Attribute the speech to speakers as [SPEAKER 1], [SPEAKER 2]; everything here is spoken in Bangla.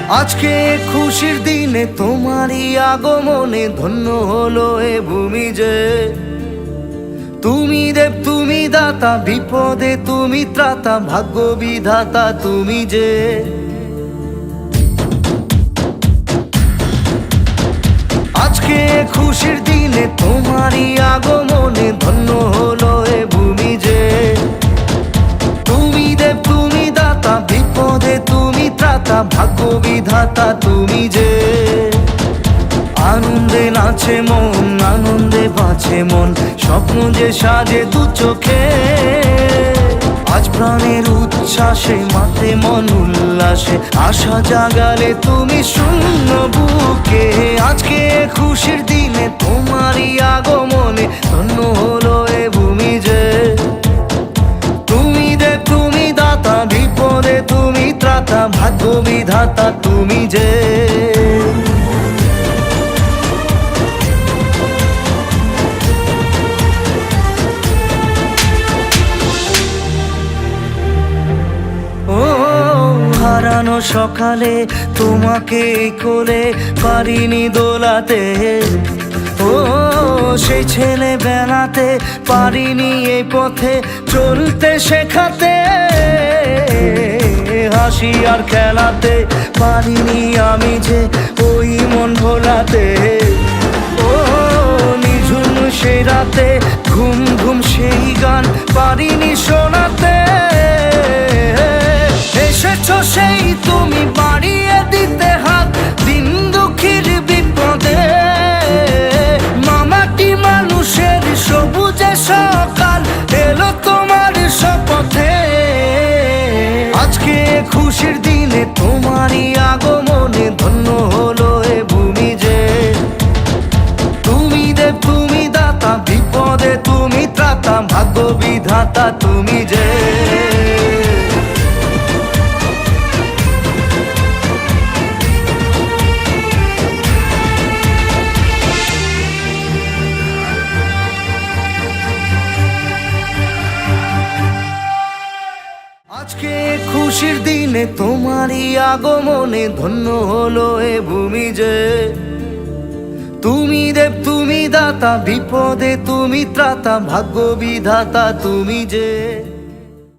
[SPEAKER 1] আজকে খুশির দিনে তোমারই আগমনে ধন্য হলো এ ভূমি যে। তুমি দেব তুমি দাতা, বিপদে তুমি ত্রাতা, ভাগ্য বিধাতা তুমি যে। আজকে খুশির দিনে তোমারই আগমনে ধন্য হলো এ ভূমি যে। তুমি দেব তুমি দাতা, বিপদে তুমি ত্রাতা, ভাগ্য বিধাতা তুমি যে। আনন্দে নাচে মন, আনন্দে বাঁচে মন, স্বপ্ন যে সাজে দু চোখে। আজ প্রাণের উচ্ছ্বাসে মাতে মন উল্লাসে, আশা জাগালে তুমি শূন্য বুকে। আজকে খুশির দিনে তোমারই আগমনে ধন্য হলো এ ভূমি যে। তুমি দেব তুমি দাতা, বিপদে তুমি ত্রাতা, ভাগ্য বিধাতা তুমি যে। হারানো সকালে তোমাকে কোলে পারিনি দোলাতে, ও সেই ছেলে বেলাতে পারিনি এই পথে চলতে শেখাতে। হাসি আর খেলাতে পারিনি আমি যে ওই মন ভোলাতে। ও নিঝুম সেই রাতে ঘুম ঘুম সেই গান পারিনি শোনাতে। এসেছো সেই তুমি বাড়িয়ে দিতে হাত দিন দুঃখীর বিপদে। মামাটি মানুষের সবুজে সকাল এলো তোমার শপথে। আজকে খুশির দিনে তোমারই আগমনে ধন্য হলো এ ভূমি যে। তুমি দেব তুমি দাতা, বিপদে তুমি ত্রাতা, ভাগ্য বিধাতা তুমি যে। আজকে খুশির দিনে তোমারই আগমনে ধন্য হলো এ ভূমি যে। তুমি দেব তুমি দাতা, বিপদে তুমি ত্রাতা, ভাগ্য বিধাতা তুমি যে।